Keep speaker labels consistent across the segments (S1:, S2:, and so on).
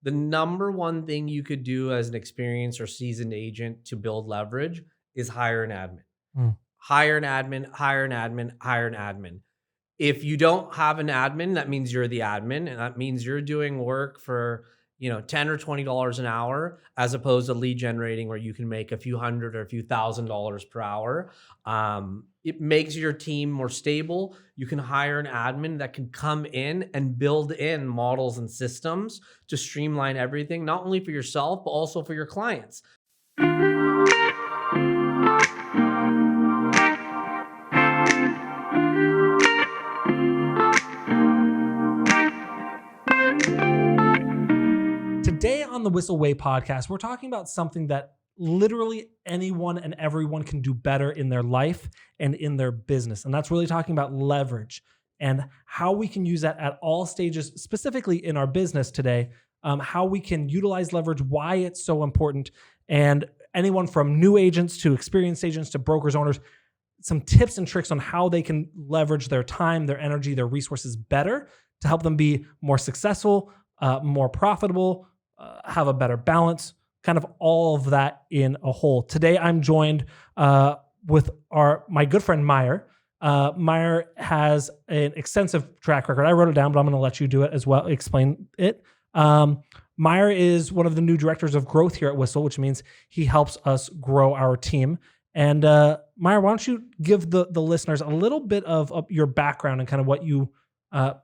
S1: the number one thing you could do as an experienced or seasoned agent to build leverage is hire an admin.
S2: Mm.
S1: Hire an admin, hire an admin, hire an admin. If you don't have an admin, that means you're the admin, and that means you're doing work for, $10 or $20 an hour, as opposed to lead generating where you can make a few hundred or a few $1,000s per hour. It makes your team more stable. You can hire an admin that can come in and build in models and systems to streamline everything, not only for yourself, but also for your clients.
S2: Today on the Whissel Way Podcast, we're talking about something that literally anyone and everyone can do better in their life and in their business. And that's really talking about leverage and how we can use that at all stages, specifically in our business today, how we can utilize leverage, why it's so important, and anyone from new agents to experienced agents to brokers, owners, some tips and tricks on how they can leverage their time, their energy, their resources better to help them be more successful, more profitable, have a better balance, kind of all of that in a whole. Today, I'm joined with my good friend, Mayur. Mayur has an extensive track record. I wrote it down, but I'm going to let you do it as well, explain it. Mayur is one of the new directors of growth here at Whissel, which means he helps us grow our team. And Mayur, why don't you give the listeners a little bit of your background and kind of what you, kind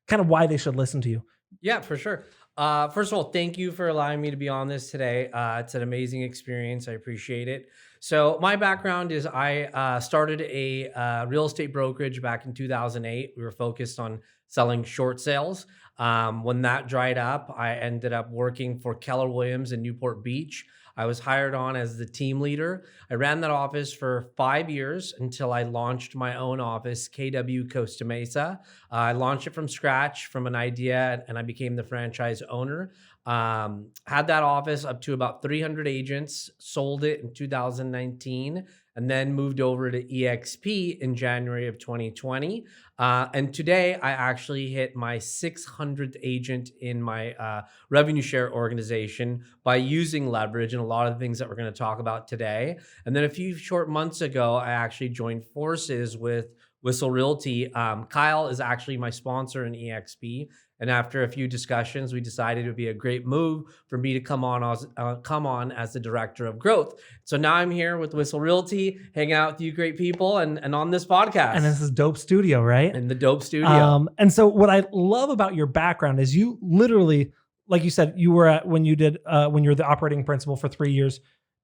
S2: of why they should listen to you.
S1: Yeah, for sure. First of all, thank you for allowing me to be on this today. It's an amazing experience. I appreciate it. So my background is I started a real estate brokerage back in 2008. We were focused on selling short sales. When that dried up, I ended up working for Keller Williams in Newport Beach. I was hired on as the team leader. I ran that office for 5 years until I launched my own office, KW Costa Mesa. I launched it from scratch, from an idea, and I became the franchise owner. Had that office up to about 300 agents, sold it in 2019, and then moved over to EXP in January of 2020. And today I actually hit my 600th agent in my revenue share organization by using leverage and a lot of the things that we're going to talk about today. And then a few short months ago, I actually joined forces with Whissel Realty. Kyle is actually my sponsor in EXP. And after a few discussions, we decided it would be a great move for me to come on as the director of growth. So now I'm here with Whissel Realty, hanging out with you great people and on this podcast.
S2: And this is Dope Studio, right?
S1: In the Dope Studio.
S2: And so what I love about your background is you literally, like you said, you were when you're the operating principal for 3 years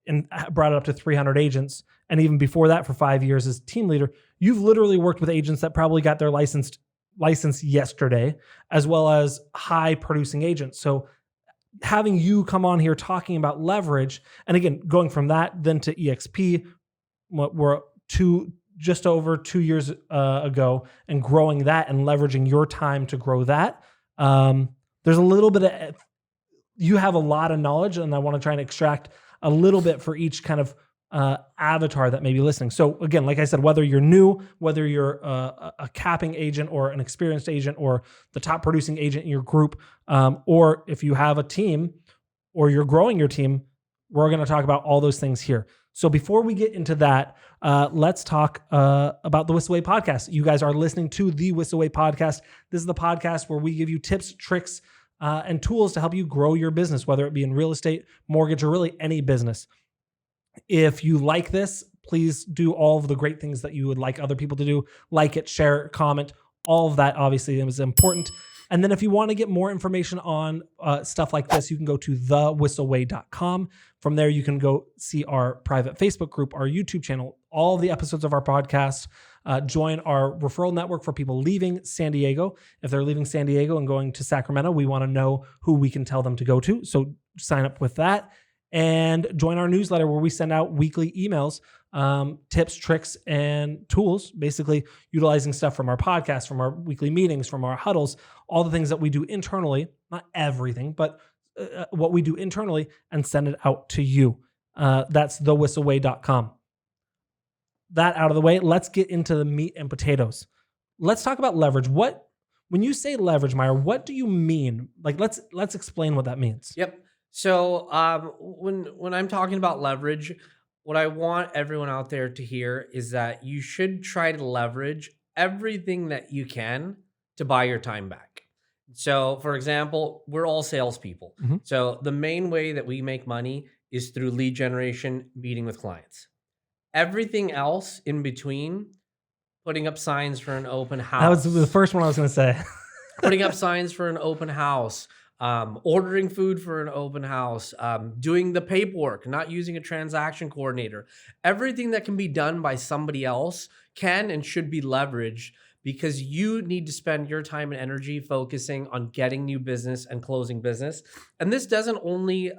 S2: and brought it up to 300 agents. And even before that for 5 years as team leader, you've literally worked with agents that probably got their license yesterday, as well as high producing agents. So having you come on here talking about leverage, and again, going from that then to EXP, what we're just over 2 years ago, and growing that and leveraging your time to grow that. There's a little bit of, you have a lot of knowledge, and I want to try and extract a little bit for each kind of avatar that may be listening. So again, like I said, whether you're new, whether you're a capping agent or an experienced agent or the top producing agent in your group, or if you have a team or you're growing your team, we're going to talk about all those things here. So before we get into that, let's talk about the Whissel Way Podcast. You guys are listening to the Whissel Way Podcast. This is the podcast where we give you tips, tricks, and tools to help you grow your business, whether it be in real estate, mortgage, or really any business. If you like this, please do all of the great things that you would like other people to do. Like it, share it, comment. All of that obviously is important. And then if you want to get more information on stuff like this, you can go to thewhisselway.com. From there, you can go see our private Facebook group, our YouTube channel, all the episodes of our podcast. Join our referral network for people leaving San Diego. If they're leaving San Diego and going to Sacramento, we want to know who we can tell them to go to. So sign up with that. And join our newsletter where we send out weekly emails, tips, tricks, and tools, basically utilizing stuff from our podcast, from our weekly meetings, from our huddles, all the things that we do internally, not everything, but what we do internally, and send it out to you. That's thewhisselway.com. That out of the way, let's get into the meat and potatoes. Let's talk about leverage. What When you say leverage, Mayur, what do you mean? Like, let's explain what that means.
S1: Yep. So when I'm talking about leverage, what I want everyone out there to hear is that you should try to leverage everything that you can to buy your time back. So, for example, we're all salespeople.
S2: Mhm.
S1: So the main way that we make money is through lead generation, meeting with clients. Everything else in between, putting up signs for an open
S2: That was
S1: house,
S2: the first one I was going to say.
S1: putting up signs for an open house, ordering food for an open house, doing the paperwork, not using a transaction coordinator. Everything that can be done by somebody else can and should be leveraged because you need to spend your time and energy focusing on getting new business and closing business. And this doesn't only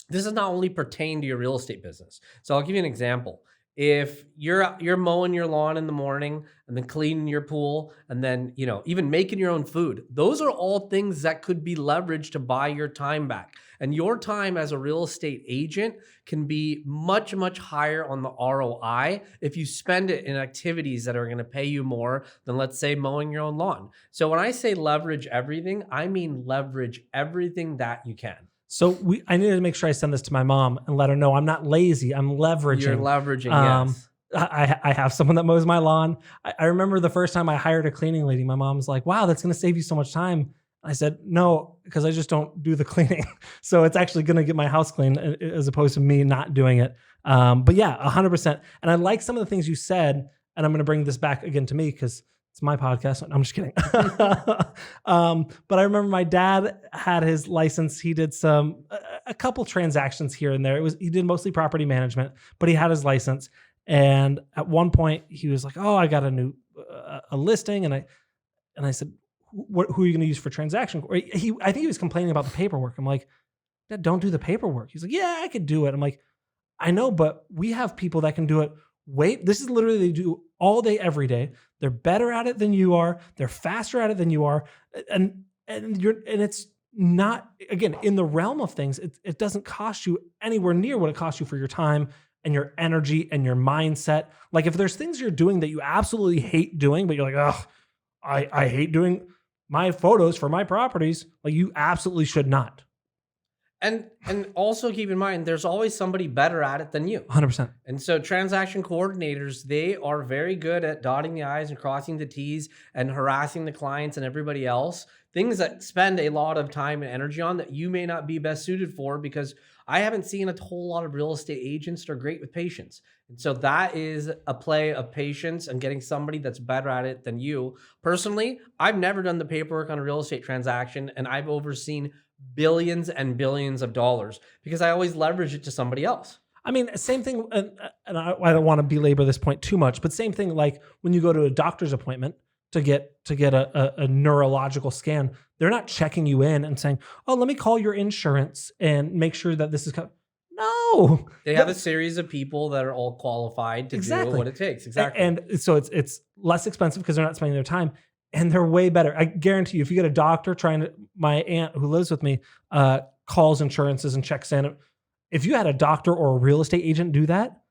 S1: this does not only pertain to your real estate business. So I'll give you an example. If you're mowing your lawn in the morning and then cleaning your pool and then, even making your own food, those are all things that could be leveraged to buy your time back. And your time as a real estate agent can be much, much higher on the ROI if you spend it in activities that are going to pay you more than, let's say, mowing your own lawn. So when I say leverage everything, I mean leverage everything that you can.
S2: So I need to make sure I send this to my mom and let her know I'm not lazy. I'm leveraging.
S1: You're leveraging, yes.
S2: I have someone that mows my lawn. I remember the first time I hired a cleaning lady, my mom was like, wow, that's going to save you so much time. I said, no, because I just don't do the cleaning. So it's actually going to get my house clean as opposed to me not doing it. But yeah, 100%. And I like some of the things you said, and I'm going to bring this back again to me because it's my podcast. I'm just kidding. But I remember my dad had his license. He did a couple transactions here and there. He did mostly property management, but he had his license. And at one point he was like, oh, I got a new a listing. And I said, who are you going to use for transaction? I think he was complaining about the paperwork. I'm like, Dad, don't do the paperwork. He's like, yeah, I could do it. I'm like, I know, but we have people that can do it. This is literally, they do all day, every day. They're better at it than you are. They're faster at it than you are. And it's not, again, in the realm of things, it doesn't cost you anywhere near what it costs you for your time and your energy and your mindset. Like if there's things you're doing that you absolutely hate doing, but you're like, oh, I hate doing my photos for my properties. Like you absolutely should not.
S1: And also keep in mind, there's always somebody better at it than you.
S2: 100%.
S1: And so transaction coordinators, they are very good at dotting the I's and crossing the T's and harassing the clients and everybody else. Things that spend a lot of time and energy on that you may not be best suited for, because I haven't seen a whole lot of real estate agents that are great with patience. And so that is a play of patience and getting somebody that's better at it than you. Personally, I've never done the paperwork on a real estate transaction, and I've overseen billions and billions of dollars because I always leverage it to somebody else.
S2: I mean, same thing, and I don't want to belabor this point too much, but same thing like when you go to a doctor's appointment to get a neurological scan, they're not checking you in and saying, oh, let me call your insurance and make sure that this is no.
S1: They have a series of people that are all qualified to do what it takes. Exactly.
S2: And so it's less expensive because they're not spending their time. And they're way better. I guarantee you, if you get a doctor my aunt who lives with me calls insurances and checks in. If you had a doctor or a real estate agent do that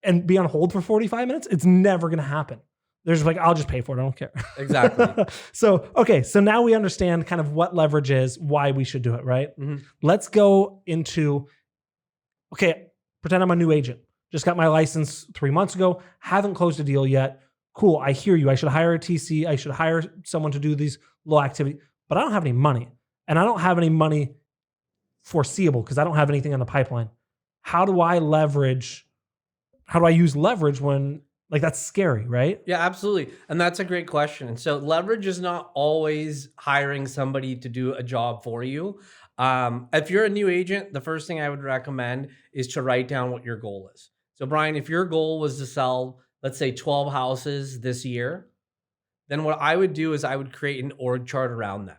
S2: and be on hold for 45 minutes, it's never going to happen. They're just like, I'll just pay for it. I don't care.
S1: Exactly.
S2: So now we understand kind of what leverage is, why we should do it, right?
S1: Mm-hmm.
S2: Let's go into, pretend I'm a new agent. Just got my license 3 months ago. Haven't closed a deal yet. Cool, I hear you. I should hire a TC. I should hire someone to do these low activity, but I don't have any money. And I don't have any money foreseeable because I don't have anything on the pipeline. How do I use leverage when, like, that's scary, right?
S1: Yeah, absolutely. And that's a great question. And so leverage is not always hiring somebody to do a job for you. If you're a new agent, the first thing I would recommend is to write down what your goal is. So Brian, if your goal was to sell, let's say 12 houses this year, then what I would do is I would create an org chart around that.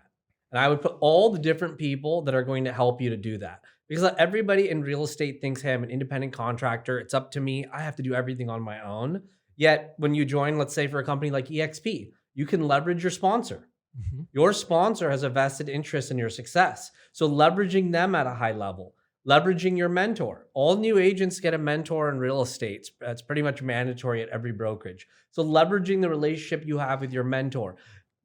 S1: And I would put all the different people that are going to help you to do that. Because everybody in real estate thinks, hey, I'm an independent contractor. It's up to me. I have to do everything on my own. Yet when you join, let's say for a company like EXP, you can leverage your sponsor. Mm-hmm. Your sponsor has a vested interest in your success. So leveraging them at a high level. Leveraging your mentor. All new agents get a mentor in real estate. That's pretty much mandatory at every brokerage. So leveraging the relationship you have with your mentor.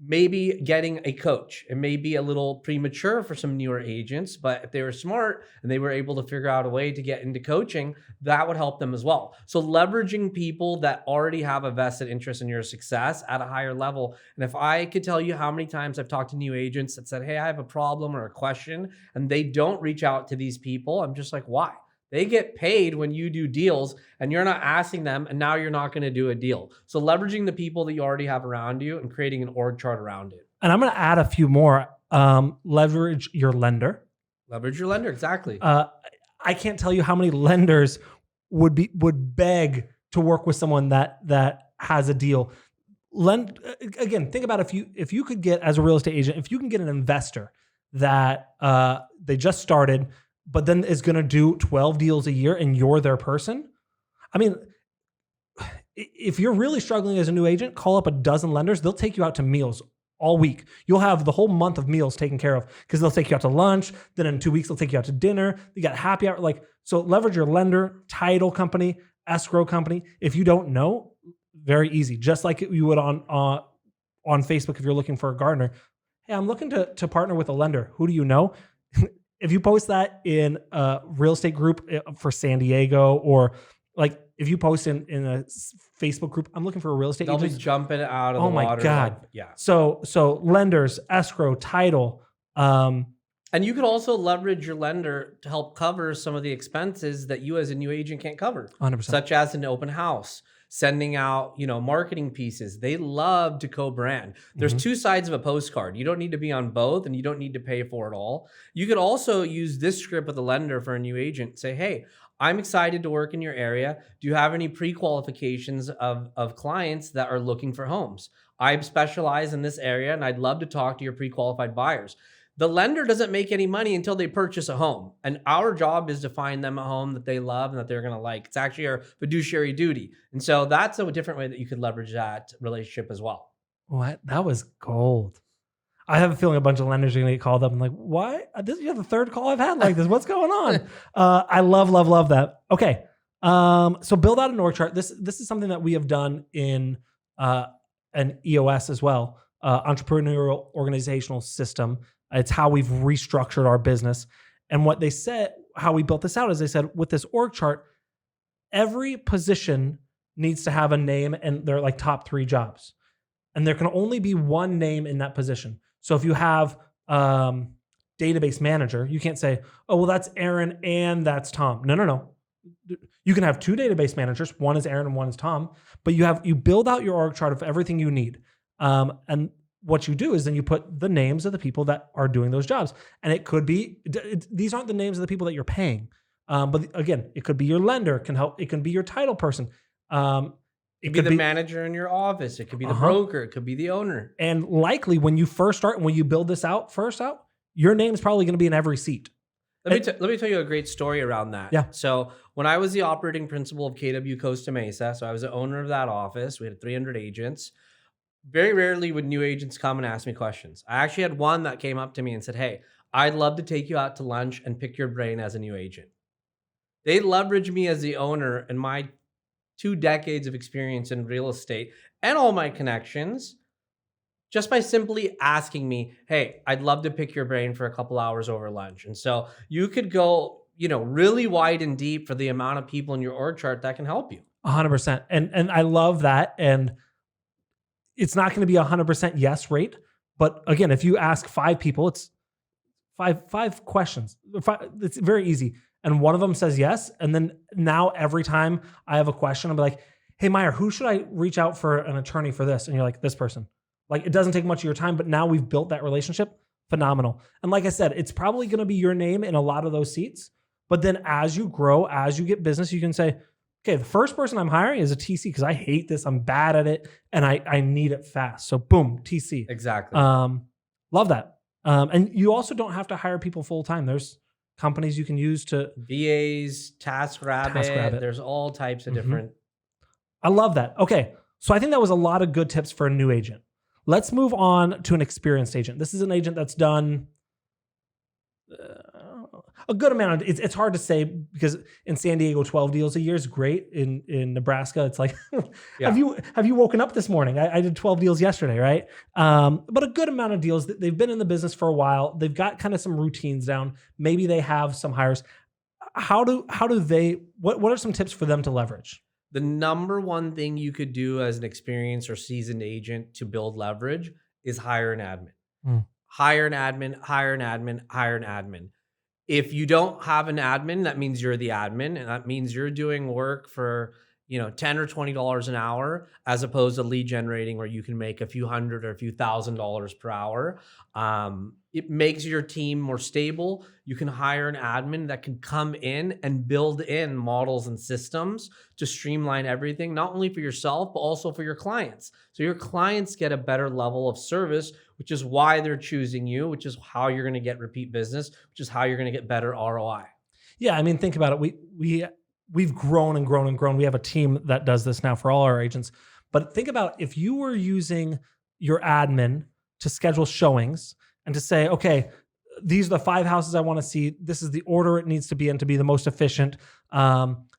S1: maybe getting a coach. It may be a little premature for some newer agents, but if they were smart and they were able to figure out a way to get into coaching, that would help them as well. So leveraging people that already have a vested interest in your success at a higher level. And if I could tell you how many times I've talked to new agents that said, hey, I have a problem or a question, and they don't reach out to these people, I'm just like, why? They get paid when you do deals and you're not asking them, and now you're not going to do a deal. So leveraging the people that you already have around you and creating an org chart around it.
S2: And I'm going to add a few more. Leverage your lender.
S1: Leverage your lender, exactly.
S2: I can't tell you how many lenders would beg to work with someone that has a deal. Again, think about if you could get, as a real estate agent, if you can get an investor that they just started, but then is going to do 12 deals a year and you're their person. I mean, if you're really struggling as a new agent, call up a dozen lenders. They'll take you out to meals all week. You'll have the whole month of meals taken care of because they'll take you out to lunch. Then in 2 weeks, they'll take you out to dinner. You got happy hour. So leverage your lender, title company, escrow company. If you don't know, very easy. Just like you would on Facebook if you're looking for a gardener. Hey, I'm looking to partner with a lender. Who do you know? If you post that in a real estate group for San Diego, or like if you post in a Facebook group, I'm looking for a real estate agent.
S1: They'll be jumping out of the water.
S2: Oh my God.
S1: Yeah.
S2: So lenders, escrow, title.
S1: And you could also leverage your lender to help cover some of the expenses that you as a new agent can't cover.
S2: 100%.
S1: Such as an open house, sending out, marketing pieces. They love to co-brand. There's two sides of a postcard. You don't need to be on both, and you don't need to pay for it all. You could also use this script with a lender for a new agent. Say, hey, I'm excited to work in your area. Do you have any pre-qualifications of clients that are looking for homes? I specialize in this area, and I'd love to talk to your pre-qualified buyers. The lender doesn't make any money until they purchase a home. And our job is to find them a home that they love and that they're going to like. It's actually our fiduciary duty. And so that's a different way that you could leverage that relationship as well.
S2: What? That was gold. I have a feeling a bunch of lenders are going to get called up and like, why? You have the third call I've had like this. What's going on? I love that. Okay. So build out an org chart. This is something that we have done in an EOS as well, entrepreneurial organizational system. It's how we've restructured our business. And what they said, how we built this out is they said, with this org chart, every position needs to have a name and they're like top 3 jobs. And there can only be one name in that position. So if you have database manager, you can't say, oh, well, that's Aaron and that's Tom. No. You can have 2 database managers. One is Aaron and one is Tom. But you build out your org chart of everything you need. And what you do is then you put the names of the people that are doing those jobs. And it could be, these aren't the names of the people that you're paying. But again, it could be your lender can help. It can be your title person.
S1: It could be the manager in your office. It could be the broker. It could be the owner.
S2: And likely when you first start and when you build this out, your name is probably going to be in every seat.
S1: Let me tell you a great story around that.
S2: Yeah.
S1: So when I was the operating principal of KW Costa Mesa, so I was the owner of that office. We had 300 agents. Very rarely would new agents come and ask me questions. I actually had one that came up to me and said, hey, I'd love to take you out to lunch and pick your brain as a new agent. They leverage me as the owner and my 2 decades of experience in real estate and all my connections just by simply asking me, hey, I'd love to pick your brain for a couple hours over lunch. And so you could go, really wide and deep for the amount of people in your org chart that can help you.
S2: 100%. And I love that. And it's not going to be 100% yes rate. But again, if you ask 5 people, it's five questions. It's very easy. And one of them says yes. And then now every time I have a question, I'll be like, hey, Mayur, who should I reach out for an attorney for this? And you're like, this person. Like, it doesn't take much of your time, but now we've built that relationship. Phenomenal. And like I said, it's probably going to be your name in a lot of those seats. But then as you grow, as you get business, you can say, okay, the first person I'm hiring is a TC because I hate this. I'm bad at it. And I need it fast. So boom, TC.
S1: Exactly.
S2: Love that. And you also don't have to hire people full time. There's companies you can use to
S1: VAs, TaskRabbit. There's all types of different.
S2: I love that. Okay. So I think that was a lot of good tips for a new agent. Let's move on to an experienced agent. This is an agent that's done a good amount. It's hard to say because in San Diego, 12 deals a year is great. In Nebraska, it's like,
S1: Yeah.
S2: have you woken up this morning? I did 12 deals yesterday, right? But a good amount of deals. They've been in the business for a while. They've got kind of some routines down. Maybe they have some hires. How do they? What are some tips for them to leverage?
S1: The number one thing you could do as an experienced or seasoned agent to build leverage is hire an admin. Hire an admin, hire an admin, hire an admin. If you don't have an admin, that means you're the admin, and that means you're doing work for, $10 or $20 an hour, as opposed to lead generating where you can make a few hundred or a few $1,000s per hour. It makes your team more stable. You can hire an admin that can come in and build in models and systems to streamline everything, not only for yourself, but also for your clients. So your clients get a better level of service, which is why they're choosing you, which is how you're going to get repeat business, which is how you're going to get better ROI.
S2: Yeah, I mean, think about it. We've grown and grown and grown. We have a team that does this now for all our agents. But think about if you were using your admin to schedule showings and to say, okay, these are the 5 houses I want to see. This is the order it needs to be in to be the most efficient.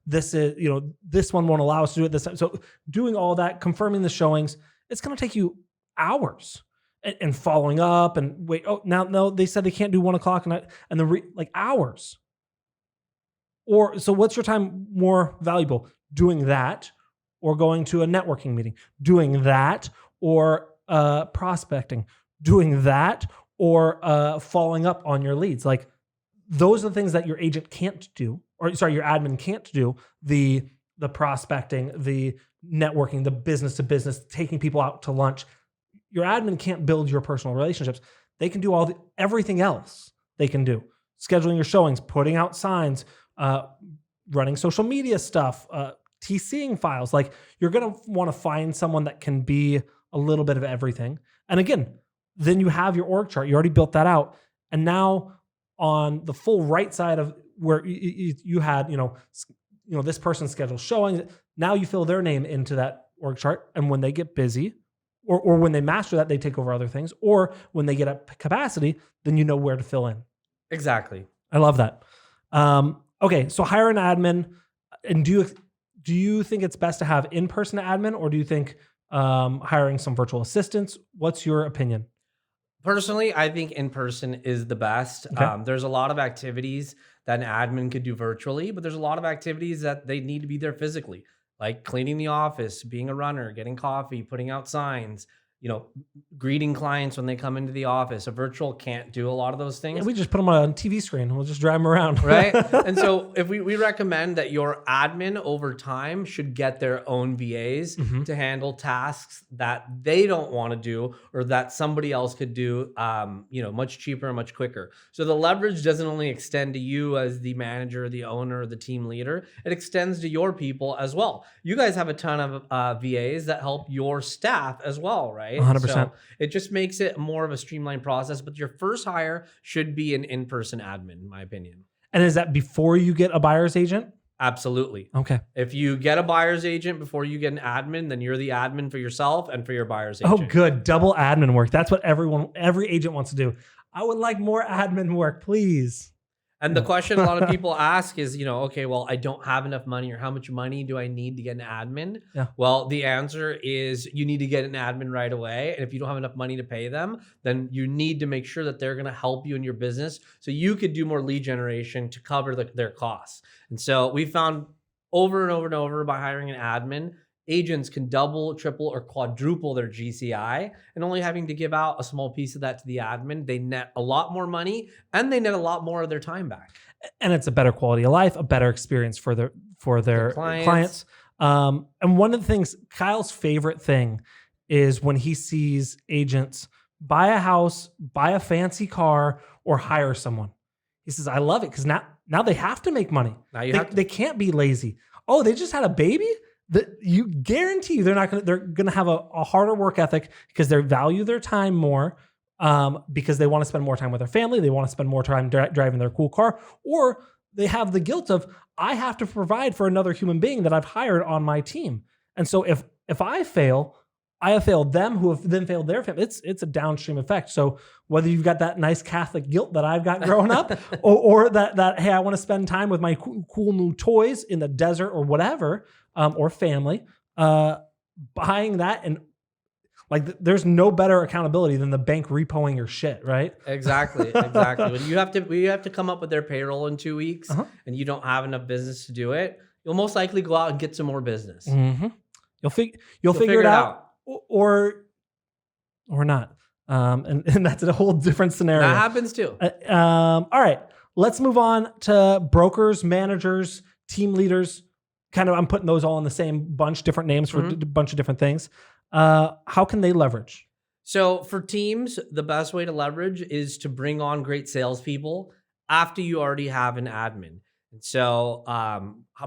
S2: This is, this one won't allow us to do it this time. So doing all that, confirming the showings, it's going to take you hours and following up and wait. Oh, no, they said they can't do 1 o'clock and hours. Or so what's your time more valuable? Doing that or going to a networking meeting? Doing that or prospecting? Doing that or following up on your leads? Like those are the things that your agent can't do, your admin can't do. The prospecting, the networking, the business to business, taking people out to lunch. Your admin can't build your personal relationships. They can do everything else they can do. Scheduling your showings, putting out signs, running social media stuff, TCing files. Like you're going to want to find someone that can be a little bit of everything. And again, then you have your org chart. You already built that out. And now on the full right side of where you had, this person schedules showings, now you fill their name into that org chart. And when they get busy or when they master that, they take over other things. Or when they get up capacity, then you know where to fill in.
S1: Exactly.
S2: I love that. Okay, so hire an admin. And do you think it's best to have in-person admin, or do you think hiring some virtual assistants? What's your opinion?
S1: Personally, I think in-person is the best.
S2: Okay.
S1: There's a lot of activities that an admin could do virtually, but there's a lot of activities that they need to be there physically, like cleaning the office, being a runner, getting coffee, putting out signs, greeting clients when they come into the office. A virtual can't do a lot of those things.
S2: Yeah, we just put them on a TV screen and we'll just drive them around.
S1: Right. And so if we recommend that your admin over time should get their own VAs to handle tasks that they don't want to do or that somebody else could do, much cheaper and much quicker. So the leverage doesn't only extend to you as the manager, the owner, the team leader. It extends to your people as well. You guys have a ton of VAs that help your staff as well, right?
S2: 100%.
S1: So it just makes it more of a streamlined process, but your first hire should be an in-person admin, in my opinion.
S2: And is that before you get a buyer's agent?
S1: Absolutely.
S2: Okay.
S1: If you get a buyer's agent before you get an admin, then you're the admin for yourself and for your buyer's agent.
S2: Oh, good. Double admin work. That's what every agent wants to do. I would like more admin work, please.
S1: And the question a lot of people ask is, okay, well, I don't have enough money, or how much money do I need to get an admin?
S2: Yeah.
S1: Well, the answer is you need to get an admin right away. And if you don't have enough money to pay them, then you need to make sure that they're going to help you in your business so you could do more lead generation to cover their costs. And so we found over and over and over by hiring an admin, agents can double, triple, or quadruple their GCI, and only having to give out a small piece of that to the admin, they net a lot more money and they net a lot more of their time back.
S2: And it's a better quality of life, a better experience for their clients. And one of the things, Kyle's favorite thing is when he sees agents buy a house, buy a fancy car, or hire someone. He says, I love it because now they have to make money. They can't be lazy. Oh, they just had a baby? You guarantee they're gonna have a harder work ethic because they value their time more, because they want to spend more time with their family. They want to spend more time driving their cool car, or they have the guilt of, I have to provide for another human being that I've hired on my team. And so if I fail, I have failed them, who have then failed their family. It's a downstream effect. So whether you've got that nice Catholic guilt that I've got growing up, or that hey, I want to spend time with my cool new toys in the desert or whatever, or family, buying that, and like there's no better accountability than the bank repoing your shit, right?
S1: Exactly. When you have to come up with their payroll in 2 weeks, and you don't have enough business to do it, you'll most likely go out and get some more business.
S2: Mm-hmm. You'll figure it out. Or not. And that's a whole different scenario.
S1: That happens too.
S2: All right. Let's move on to brokers, managers, team leaders. Kind of, I'm putting those all in the same bunch, different names for a bunch of different things. How can they leverage?
S1: So for teams, the best way to leverage is to bring on great salespeople after you already have an admin. And so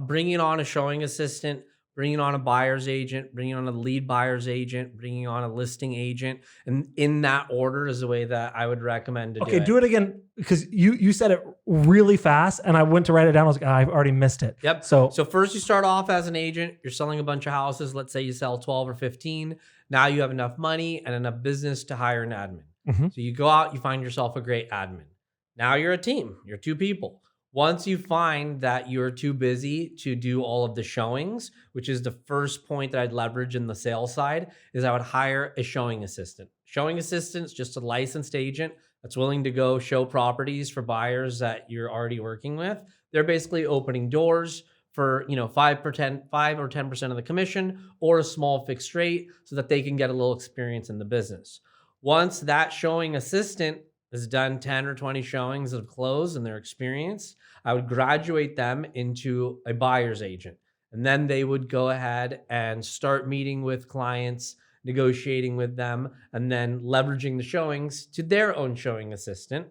S1: bringing on a showing assistant, bringing on a buyer's agent, bringing on a lead buyer's agent, bringing on a listing agent, and in that order is the way that I would recommend to do it.
S2: Okay, do it again, because you said it really fast, and I went to write it down. I was like, I've already missed it.
S1: Yep. So first you start off as an agent. You're selling a bunch of houses. Let's say you sell 12 or 15. Now you have enough money and enough business to hire an admin. So you go out, you find yourself a great admin. Now you're a team. You're 2 people. Once you find that you're too busy to do all of the showings, which is the first point that I'd leverage in the sales side, is I would hire a showing assistant. Showing assistant's just a licensed agent that's willing to go show properties for buyers that you're already working with. They're basically opening doors for 5 or 10% of the commission, or a small fixed rate, so that they can get a little experience in the business. Once that showing assistant has done 10 or 20 showings of close and their experience, I would graduate them into a buyer's agent. And then they would go ahead and start meeting with clients, negotiating with them, and then leveraging the showings to their own showing assistant.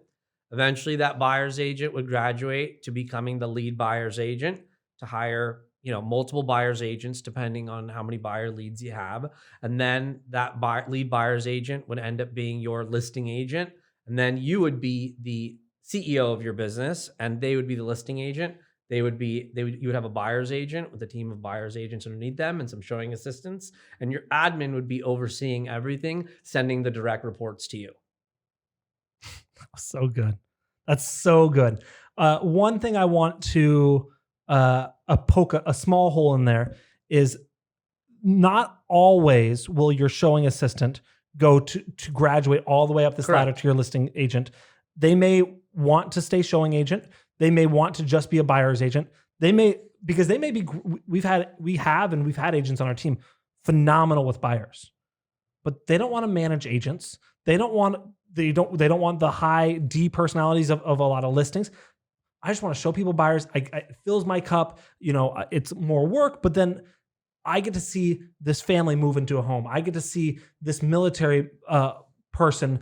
S1: Eventually, that buyer's agent would graduate to becoming the lead buyer's agent, to hire multiple buyer's agents depending on how many buyer leads you have. And then that lead buyer's agent would end up being your listing agent. And then you would be the CEO of your business, and they would be the listing agent. You would have a buyer's agent with a team of buyer's agents underneath them and some showing assistants. And your admin would be overseeing everything, sending the direct reports to you.
S2: So good. That's so good. One thing I want to poke a small hole in there is, not always will your showing assistant go to graduate all the way up this ladder to your listing agent. They may want to stay showing agent. They may want to just be a buyer's agent. Because they may be, we've had agents on our team phenomenal with buyers, but they don't want to manage agents. They don't want the high D personalities of a lot of listings. I just want to show people buyers. It fills my cup. It's more work, but then I get to see this family move into a home. I get to see this military person,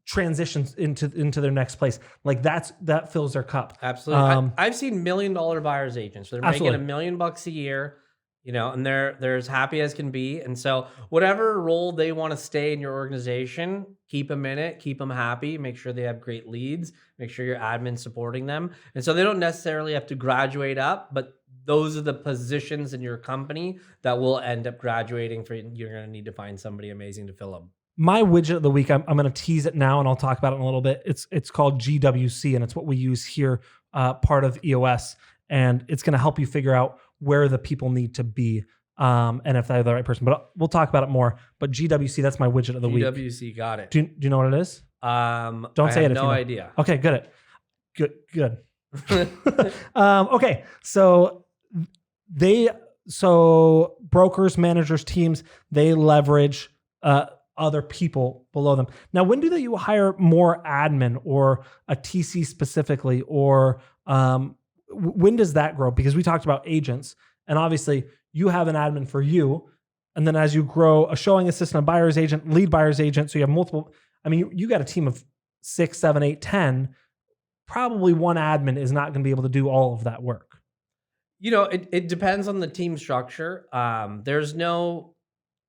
S2: transitions into their next place. Like that fills their cup.
S1: Absolutely. I've seen $1 million buyers agents. They're making $1 million a year, and they're as happy as can be. And so whatever role they want to stay in your organization, keep them in it, keep them happy, make sure they have great leads, make sure your admin's supporting them. And so they don't necessarily have to graduate up, but those are the positions in your company that will end up graduating for you. You're going to need to find somebody amazing to fill them.
S2: My widget of the week, I'm going to tease it now, and I'll talk about it in a little bit. It's called GWC, and it's what we use here, part of EOS, and it's going to help you figure out where the people need to be, and if they're the right person. But we'll talk about it more. But GWC, that's my widget of the week.
S1: GWC, got it.
S2: Do you know what it is?
S1: Don't
S2: say
S1: it.
S2: If
S1: no
S2: you know.
S1: idea.
S2: Okay, good. Okay, so brokers, managers, teams, they leverage other people below them. Now, when do you hire more admin or a TC specifically, or when does that grow? Because we talked about agents, and obviously you have an admin for you, and then as you grow, a showing assistant, a buyer's agent, lead buyer's agent, so you have multiple. I mean, you got a team of 6, 7, 8, 10. Probably one admin is not going to be able to do all of that work.
S1: It depends on the team structure. There's no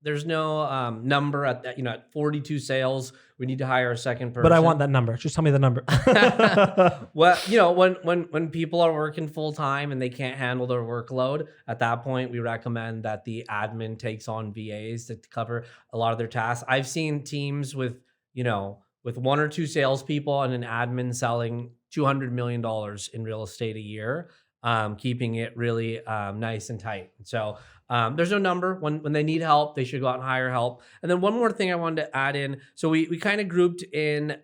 S1: there's no number at that, at 42 sales, we need to hire a second person.
S2: But I want that number. Just tell me the number.
S1: Well, when people are working full time and they can't handle their workload, at that point, we recommend that the admin takes on VAs to cover a lot of their tasks. I've seen teams with one or two salespeople and an admin selling $200 million in real estate a year, keeping it really nice and tight. So there's no number. When they need help, they should go out and hire help. And then one more thing I wanted to add in. So we kind of grouped in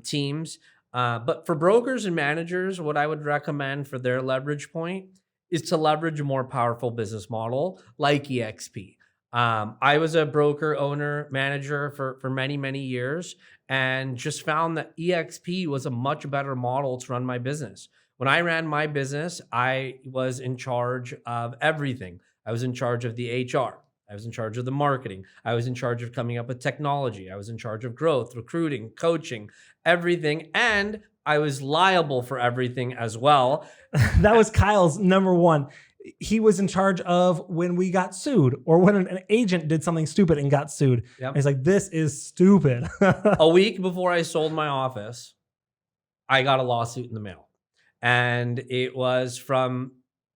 S1: teams, but for brokers and managers, what I would recommend for their leverage point is to leverage a more powerful business model like EXP. I was a broker, owner, manager for many, many years, and just found that EXP was a much better model to run my business. When I ran my business, I was in charge of everything. I was in charge of the HR. I was in charge of the marketing. I was in charge of coming up with technology. I was in charge of growth, recruiting, coaching, everything. And I was liable for everything as well.
S2: That was Kyle's number one. He was in charge of when we got sued or when an agent did something stupid and got sued.
S1: Yep.
S2: He's like, this is stupid.
S1: A week before I sold my office, I got a lawsuit in the mail. And it was from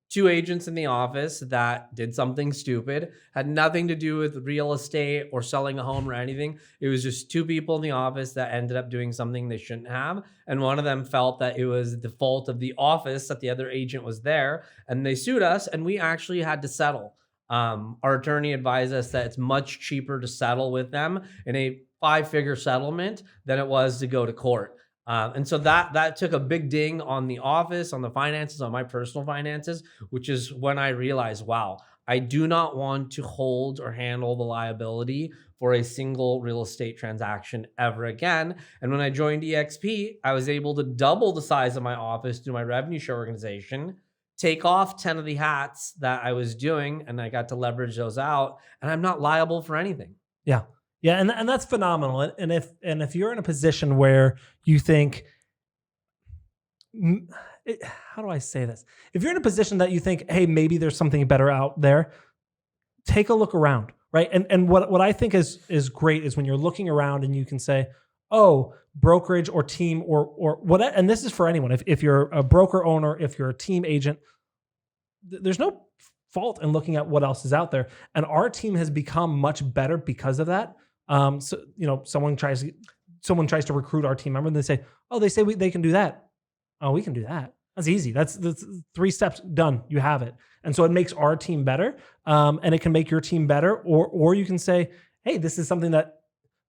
S1: two agents in the office that did something stupid, had nothing to do with real estate or selling a home or anything. It was just two people in the office that ended up doing something they shouldn't have. And one of them felt that it was the fault of the office that the other agent was there. And they sued us, and we actually had to settle. Our attorney advised us that it's much cheaper to settle with them in a 5-figure settlement than it was to go to court. And so that took a big ding on the office, on the finances, on my personal finances, which is when I realized, wow, I do not want to hold or handle the liability for a single real estate transaction ever again. And when I joined EXP, I was able to double the size of my office through my revenue share organization, take off 10 of the hats that I was doing, and I got to leverage those out, and I'm not liable for anything.
S2: Yeah. Yeah, and that's phenomenal. And if you're in a position where you think, how do I say this? If you're in a position that you think, hey, maybe there's something better out there, take a look around, right? And what I think is great is when you're looking around and you can say, oh, brokerage or team or what, and this is for anyone. If you're a broker owner, if you're a team agent, there's no fault in looking at what else is out there. And our team has become much better because of that. So someone tries to recruit our team member and they say they can do that. Oh, we can do that. That's easy. That's 3 steps done. You have it. And so it makes our team better. And it can make your team better. Or you can say, hey, this is something that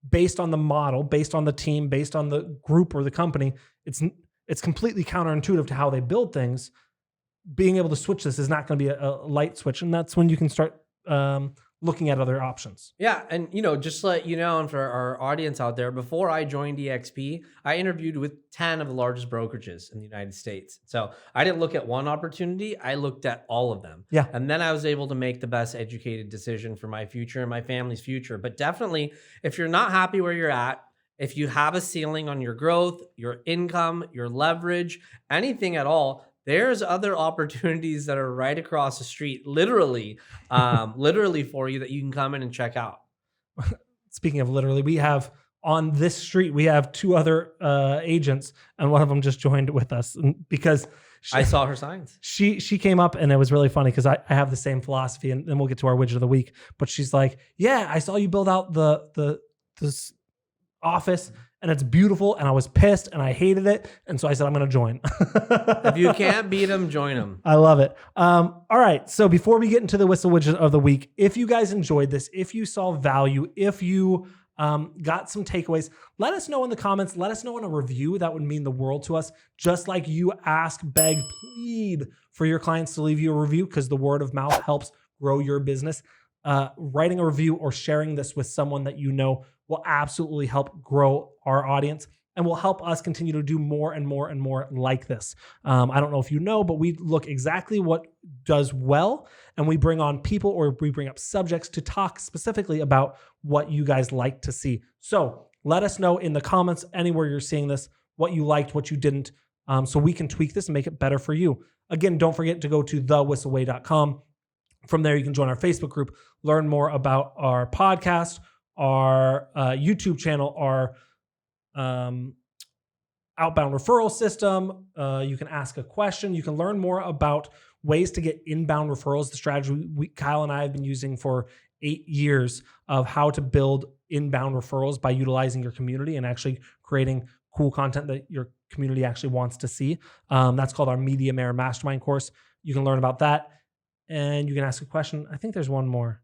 S2: based on the model, based on the team, based on the group or the company, it's completely counterintuitive to how they build things. Being able to switch this is not going to be a light switch. And that's when you can start looking at other options.
S1: Yeah. And, just to let you know, and for our audience out there, before I joined EXP, I interviewed with 10 of the largest brokerages in the United States. So I didn't look at one opportunity. I looked at all of them.
S2: Yeah.
S1: And then I was able to make the best educated decision for my future and my family's future. But definitely, if you're not happy where you're at, if you have a ceiling on your growth, your income, your leverage, anything at all, there's other opportunities that are right across the street, literally for you that you can come in and check out.
S2: Speaking of literally, we have on this street, we have 2 other agents, and one of them just joined with us because
S1: I saw her signs.
S2: She came up, and it was really funny because I have the same philosophy, and then we'll get to our widget of the week. But she's like, yeah, I saw you build out this office, and it's beautiful, and I was pissed and I hated it. And so I said, I'm going to join.
S1: If you can't beat them, join them.
S2: I love it. All right. So before we get into the Whissel widget of the week, if you guys enjoyed this, if you saw value, if you got some takeaways, let us know in the comments. Let us know in a review. That would mean the world to us. Just like you ask, beg, plead for your clients to leave you a review, because the word of mouth helps grow your business. Writing a review or sharing this with someone that you know will absolutely help grow our audience and will help us continue to do more and more and more like this. I don't know if you know, but we look exactly what does well, and we bring on people or we bring up subjects to talk specifically about what you guys like to see. So let us know in the comments, anywhere you're seeing this, what you liked, what you didn't, so we can tweak this and make it better for you. Again, don't forget to go to thewhisselway.com. From there, you can join our Facebook group, learn more about our podcast, our YouTube channel, our outbound referral system. You can ask a question. You can learn more about ways to get inbound referrals, the strategy Kyle and I have been using for 8 years of how to build inbound referrals by utilizing your community and actually creating cool content that your community actually wants to see. That's called our Media Mayor Mastermind course. You can learn about that and you can ask a question. I think there's one more.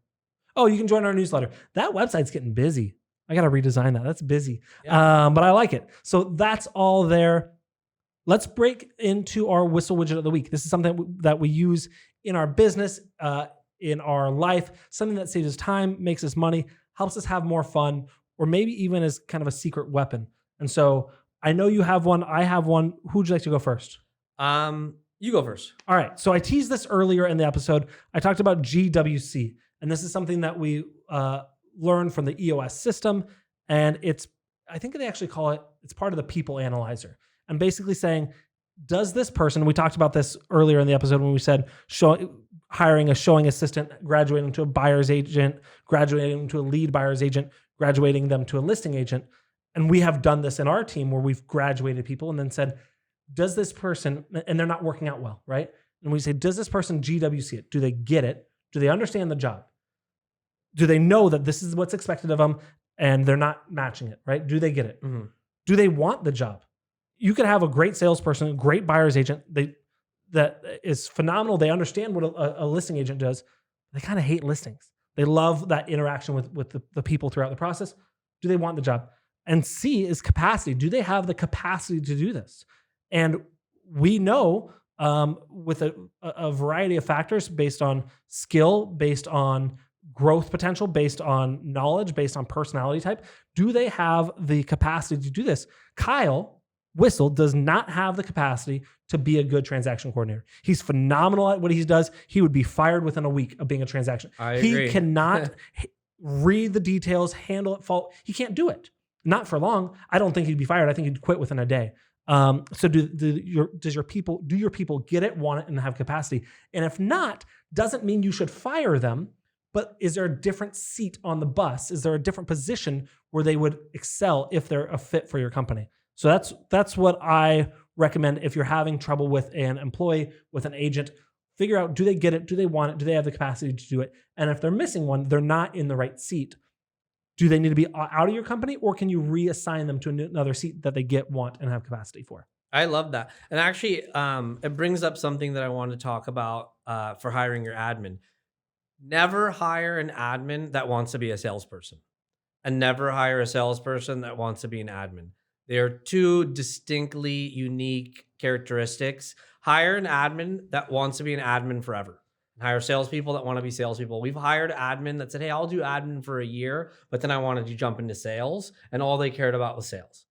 S2: Oh, you can join our newsletter. That website's getting busy. I got to redesign that. That's busy. Yeah. But I like it. So that's all there. Let's break into our Whissel widget of the week. This is something that we use in our business, in our life, something that saves us time, makes us money, helps us have more fun, or maybe even as kind of a secret weapon. And so I know you have one. I have one. Who would you like to go first?
S1: You go first.
S2: All right. So I teased this earlier in the episode. I talked about GWC, and this is something that we learned from the EOS system. And I think they actually call it's part of the people analyzer. And basically saying, does this person, we talked about this earlier in the episode when we said hiring a showing assistant, graduating to a buyer's agent, graduating to a lead buyer's agent, graduating them to a listing agent. And we have done this in our team where we've graduated people and then said, does this person, and they're not working out well, right? And we say, does this person GWC it? Do they get it? Do they understand the job? Do they know that this is what's expected of them and they're not matching it, right? Do they get it? Mm-hmm. Do they want the job? You could have a great salesperson, a great buyer's agent that is phenomenal. They understand what a listing agent does. They kind of hate listings. They love that interaction with the people throughout the process. Do they want the job? And C is capacity. Do they have the capacity to do this? And we know with a variety of factors based on skill, based on growth potential, based on knowledge, based on personality type, do they have the capacity to do this? Kyle Whissel does not have the capacity to be a good transaction coordinator. He's phenomenal at what he does. He would be fired within a week of being a transaction.
S1: I agree.
S2: He cannot read the details, handle it, he can't do it. Not for long. I don't think he'd be fired. I think he'd quit within a day. So do your people get it, want it, and have capacity? And if not, doesn't mean you should fire them, but is there a different seat on the bus? Is there a different position where they would excel if they're a fit for your company? So that's what I recommend if you're having trouble with an employee, with an agent. Figure out, do they get it? Do they want it? Do they have the capacity to do it? And if they're missing one, they're not in the right seat. Do they need to be out of your company, or can you reassign them to another seat that they want, and have capacity for?
S1: I love that. And actually, it brings up something that I want to talk about for hiring your admin. Never hire an admin that wants to be a salesperson, and never hire a salesperson that wants to be an admin. They are two distinctly unique characteristics. Hire an admin that wants to be an admin forever. Hire salespeople that want to be salespeople. We've hired admin that said, hey, I'll do admin for a year, but then I wanted to jump into sales, and all they cared about was sales.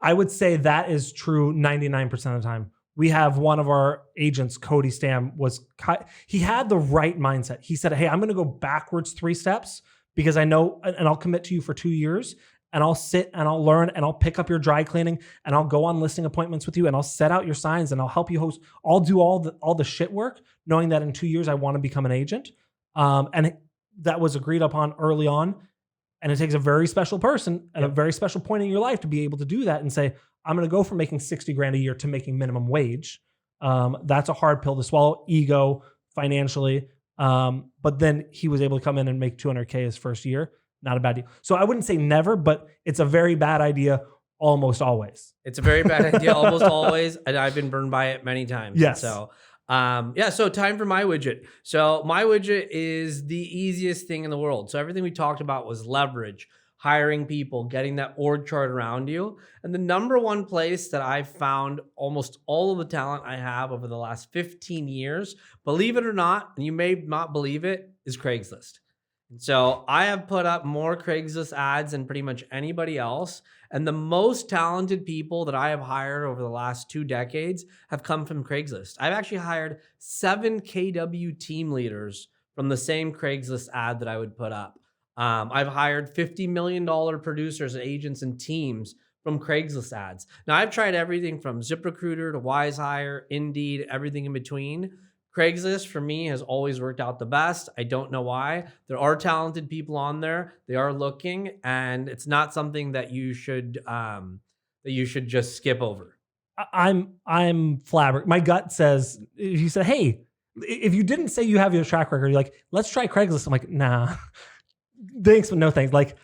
S2: I would say that is true 99% of the time. We have one of our agents, Cody Stam, he had the right mindset. He said, hey, I'm going to go backwards 3 steps because I know, and I'll commit to you for 2 years. And I'll sit and I'll learn and I'll pick up your dry cleaning and I'll go on listing appointments with you and I'll set out your signs and I'll help you host. I'll do all the shit work, knowing that in 2 years I want to become an agent. And that was agreed upon early on. And it takes a very special person at a very special point in your life to be able to do that and say, I'm going to go from making $60,000 a year to making minimum wage. That's a hard pill to swallow, ego, financially. But then he was able to come in and make $200K his first year. Not a bad deal. So I wouldn't say never, but it's a very bad idea almost always.
S1: It's a very bad idea almost always. And I've been burned by it many times.
S2: Yes.
S1: So, so time for my widget. So my widget is the easiest thing in the world. So everything we talked about was leverage, hiring people, getting that org chart around you. And the number one place that I've found almost all of the talent I have over the last 15 years, believe it or not, and you may not believe it, is Craigslist. So I have put up more Craigslist ads than pretty much anybody else. And the most talented people that I have hired over the last 2 decades have come from Craigslist. I've actually hired 7 KW team leaders from the same Craigslist ad that I would put up. I've hired $50 million producers, agents, and teams from Craigslist ads. Now, I've tried everything from ZipRecruiter to WiseHire, Indeed, everything in between. Craigslist for me has always worked out the best. I don't know why. There are talented people on there. They are looking, and it's not something that you should just skip over.
S2: I'm flabbergasted. My gut says, if you said, hey, if you didn't say you have your track record, you're like, let's try Craigslist. I'm like, nah, thanks, but no thanks. Like,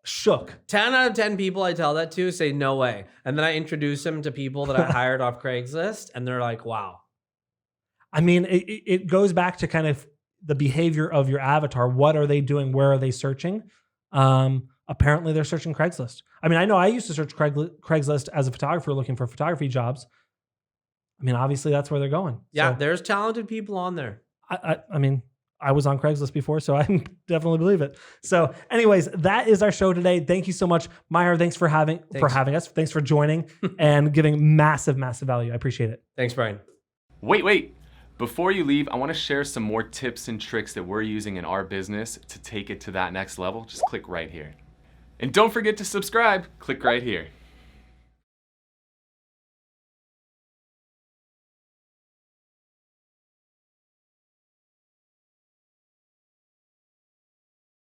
S2: shook.
S1: 10 out of 10 people I tell that to say no way. And then I introduce them to people that I hired off Craigslist, and they're like, wow.
S2: I mean, it goes back to kind of the behavior of your avatar. What are they doing? Where are they searching? Apparently they're searching Craigslist. I mean, I know I used to search Craigslist as a photographer looking for photography jobs. I mean, obviously that's where they're going.
S1: Yeah,
S2: So,
S1: there's talented people on there.
S2: I mean, I was on Craigslist before, so I definitely believe it. So anyways, that is our show today. Thank you so much, Mayur. Thanks for having us. Thanks for joining and giving massive, massive value. I appreciate it.
S1: Thanks, Brian.
S3: Wait. Before you leave, I want to share some more tips and tricks that we're using in our business to take it to that next level. Just click right here. And don't forget to subscribe. Click right here.